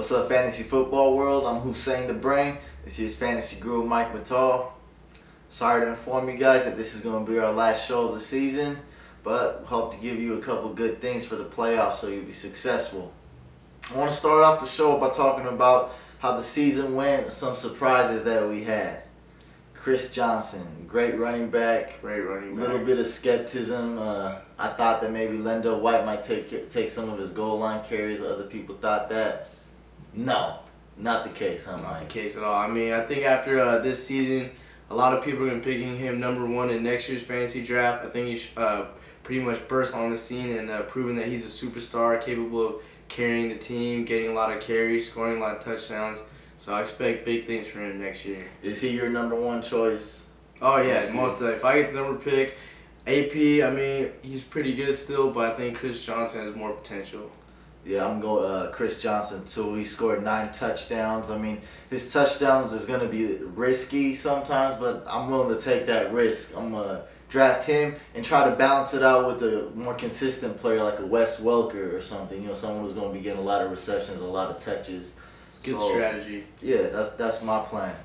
What's up, fantasy football world? I'm Huseyin the Brain. This year's fantasy guru, Mike Mital. Sorry to inform you guys that this is going to be our last show of the season, but hope to give you a couple good things for the playoffs so you'll be successful. I want to start off the show by talking about how the season went, some surprises that we had. Chris Johnson, great running back. Great running back. A little bit of skepticism. I thought that maybe Lendo White might take some of his goal line carries. Other people thought that. No, not the case, huh, Mike? Not the case at all. I mean, I think after this season, a lot of people are going to be picking him #1 in next year's fantasy draft. I think he's pretty much burst on the scene and proven that he's a superstar, capable of carrying the team, getting a lot of carries, scoring a lot of touchdowns. So I expect big things from him next year. Is he your #1 choice? Oh yeah, most if I get the number pick, AP, I mean, he's pretty good still, but I think Chris Johnson has more potential. Yeah, I'm going Chris Johnson too. He scored 9 touchdowns. I mean, his touchdowns is going to be risky sometimes, but I'm willing to take that risk. I'm going to draft him and try to balance it out with a more consistent player like a Wes Welker or something. You know, someone who's going to be getting a lot of receptions, a lot of touches. Good strategy. Yeah, that's my plan.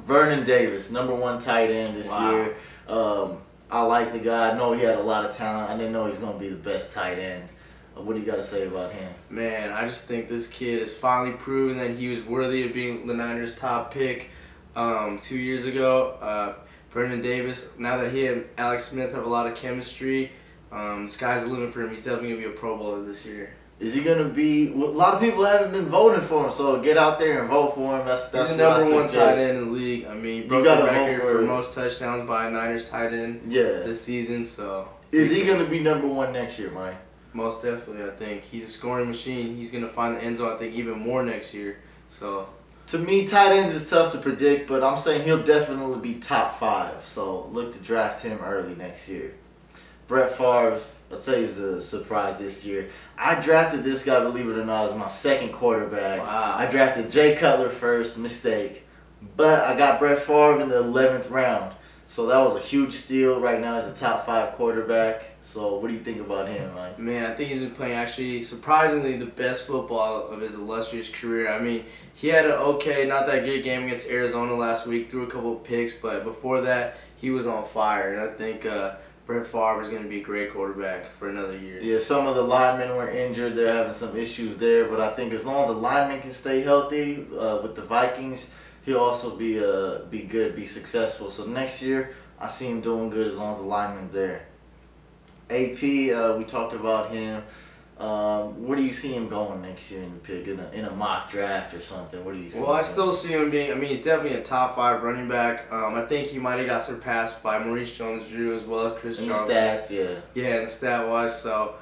Vernon Davis, #1 tight end this year. I like the guy. I know he had a lot of talent. I didn't know he's going to be the best tight end. What do you got to say about him? Man, I just think this kid has finally proven that he was worthy of being the Niners' top pick 2 years ago. Vernon Davis, now that he and Alex Smith have a lot of chemistry, the sky's the limit for him. He's definitely going to be a Pro Bowler this year. Is he going to be... Well, a lot of people haven't been voting for him, so get out there and vote for him. That's He's the #1 tight end in the league. I mean, he broke the record for most touchdowns by a Niners tight end this season. So is he going to be #1 next year, Mike? Most definitely, I think. He's a scoring machine. He's going to find the end zone, I think, even more next year. So to me, tight ends is tough to predict, but I'm saying he'll definitely be top 5. So look to draft him early next year. Brett Favre, I'd say he's a surprise this year. I drafted this guy, believe it or not, as my second quarterback. Wow. I drafted Jay Cutler first, mistake. But I got Brett Favre in the 11th round. So that was a huge steal. Right now he's a top 5 quarterback. So what do you think about him, Mike? Man, I think he's been playing actually surprisingly the best football of his illustrious career. I mean, he had an okay, not that good game against Arizona last week, threw a couple of picks, but before that he was on fire. And I think Brett Favre is going to be a great quarterback for another year. Yeah, some of the linemen were injured. They're having some issues there. But I think as long as the linemen can stay healthy with the Vikings, he'll also be good, be successful. So next year, I see him doing good as long as the lineman's there. AP, we talked about him. Where do you see him going next year in the pick? In a mock draft or something? What do you see? Well, I still see him being, I mean, he's definitely a top 5 running back. I think he might have got surpassed by Maurice Jones-Drew as well as Chris Johnson. In the stats, yeah. Yeah, in the stat-wise. So,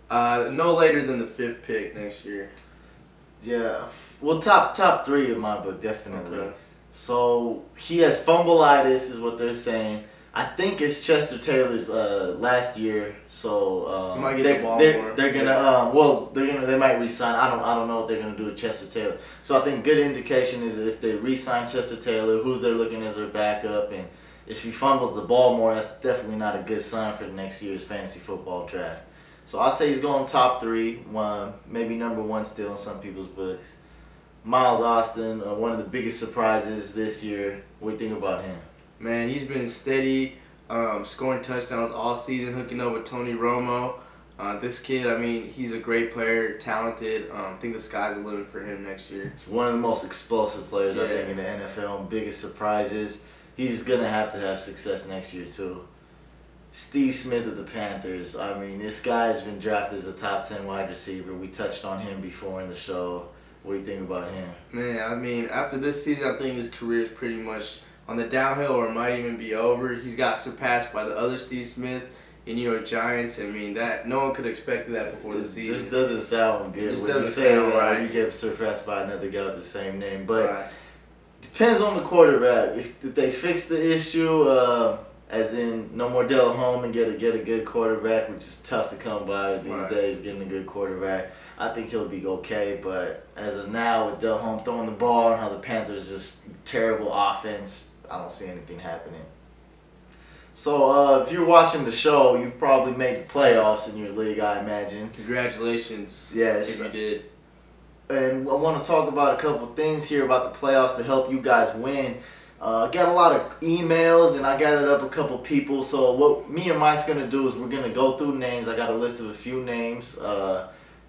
no later than the 5th pick next year. Yeah, well, top 3 in my book, definitely. Okay. So he has fumbleitis, is what they're saying. I think it's Chester Taylor's last year, so he might get the ball more. They're gonna they might re-sign. I don't know what they're gonna do with Chester Taylor. So I think good indication is if they re-sign Chester Taylor, who they're looking as their backup, and if he fumbles the ball more, that's definitely not a good sign for next year's fantasy football draft. So I say he's going top 3, maybe #1 still in some people's books. Miles Austin, one of the biggest surprises this year. What do you think about him? Man, he's been steady, scoring touchdowns all season, hooking up with Tony Romo. This kid, I mean, he's a great player, talented. I think the sky's the limit for him next year. He's one of the most explosive players, I think, in the NFL. Biggest surprises. He's going to have success next year, too. Steve Smith of the Panthers. I mean, this guy's been drafted as a top 10 wide receiver. We touched on him before in the show. What do you think about him? Man, I mean, after this season, I think his career is pretty much on the downhill, or it might even be over. He's got surpassed by the other Steve Smith in New York Giants. I mean, that no one could have expected that before the season. This doesn't sound good. It just doesn't sound right. You get surpassed by another guy with the same name, but depends on the quarterback. If they fix the issue, as in no more Delhomme and get a good quarterback, which is tough to come by these days, getting a good quarterback, I think he'll be okay. But as of now, with Delhomme throwing the ball and how the Panthers just terrible offense, I don't see anything happening. So if you're watching the show, you've probably made the playoffs in your league, I imagine. Congratulations. Yes. If you did. and I want to talk about a couple things here about the playoffs to help you guys win. I got a lot of emails, and I gathered up a couple people. So what me and Mike's going to do is we're going to go through names. I got a list of a few names.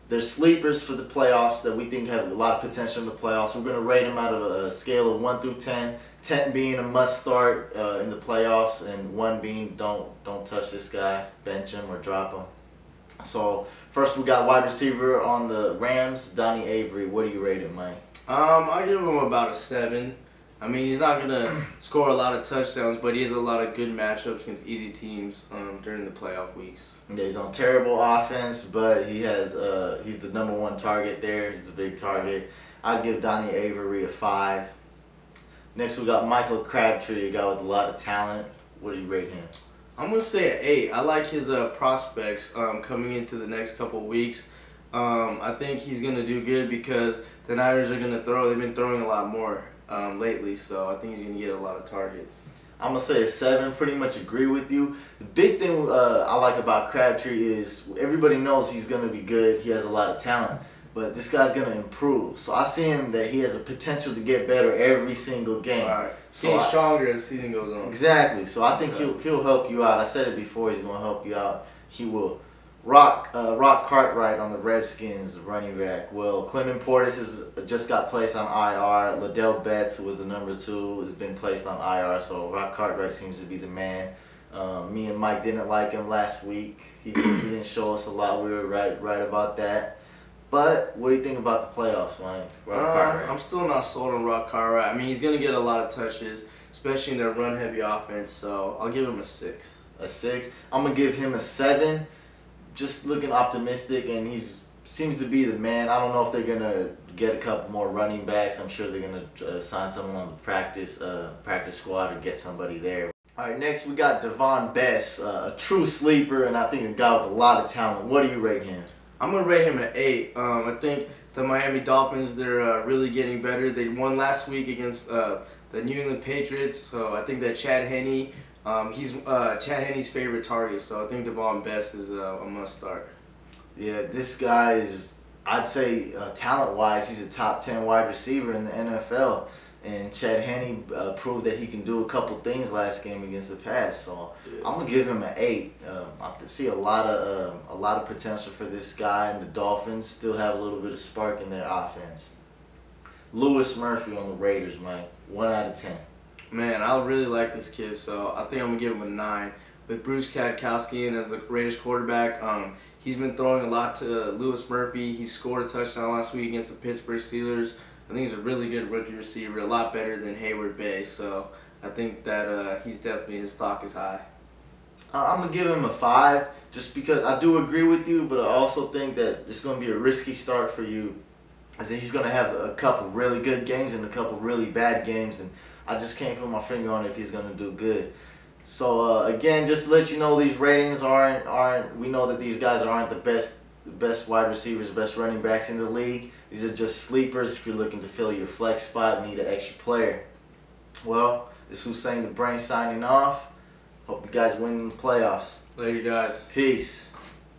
They're sleepers for the playoffs that we think have a lot of potential in the playoffs. We're going to rate them out of a scale of 1 through 10. 10 being a must start in the playoffs, and 1 being don't touch this guy, bench him or drop him. So first we got wide receiver on the Rams, Donnie Avery. What do you rate him, Mike? I give him about a 7. I mean, he's not gonna score a lot of touchdowns, but he has a lot of good matchups against easy teams during the playoff weeks. Yeah, he's on terrible offense, but he has he's the #1 target there. He's a big target. I'd give Donnie Avery a 5. Next we got Mital Crabtree, a guy with a lot of talent. What do you rate him? I'm gonna say an 8. I like his prospects coming into the next couple weeks. I think he's gonna do good because the Niners are gonna throw. They've been throwing a lot more lately, so I think he's gonna get a lot of targets. I'm gonna say a 7. Pretty much agree with you. The big thing I like about Crabtree is everybody knows he's gonna be good. He has a lot of talent, but this guy's gonna improve. So I see him that he has a potential to get better every single game. All right. So he's stronger as the season goes on. Exactly. So I think he'll help you out. I said it before. He's gonna help you out. He will. Rock Cartwright on the Redskins, running back. Well, Clinton Portis has just got placed on IR. Davone Bess, who was the #2, has been placed on IR. So Rock Cartwright seems to be the man. Me and Mike didn't like him last week. He didn't show us a lot. We were right about that. But what do you think about the playoffs, Mike? Rock Cartwright. I'm still not sold on Rock Cartwright. I mean, he's gonna get a lot of touches, especially in their run-heavy offense. So I'll give him a 6. A 6. I'm gonna give him a 7. Just looking optimistic, and seems to be the man. I don't know if they're gonna get a couple more running backs. I'm sure they're gonna sign someone on the practice squad or get somebody there. All right, next we got Davone Bess, a true sleeper, and I think a guy with a lot of talent. What do you rate him? I'm gonna rate him an 8. I think the Miami Dolphins, they're really getting better. They won last week against the New England Patriots, so I think that Chad Henne. He's Chad Henne's favorite target, so I think Davone Bess is a must start. Yeah, this guy is, I'd say, talent-wise, he's a top 10 wide receiver in the NFL. And Chad Henne proved that he can do a couple things last game against the Pats. So I'm gonna give him an 8. I see a lot of potential for this guy, and the Dolphins still have a little bit of spark in their offense. Louis Murphy on the Raiders, Mike. 1 out of 10. Man, I really like this kid, so I think I'm going to give him a 9. With Bruce Katkowski in as the Raiders quarterback, he's been throwing a lot to Louis Murphy. He scored a touchdown last week against the Pittsburgh Steelers. I think he's a really good rookie receiver, a lot better than Hayward Bay, so I think that he's definitely, his stock is high. I'm going to give him a 5 just because I do agree with you, but I also think that it's going to be a risky start for you. As in, he's going to have a couple really good games and a couple really bad games, and I just can't put my finger on if he's going to do good. So again, just to let you know, these ratings aren't. We know that these guys aren't the best wide receivers, best running backs in the league. These are just sleepers if you're looking to fill your flex spot and need an extra player. Well, this is Huseyin the Brain signing off. Hope you guys win in the playoffs. Later, guys. Peace.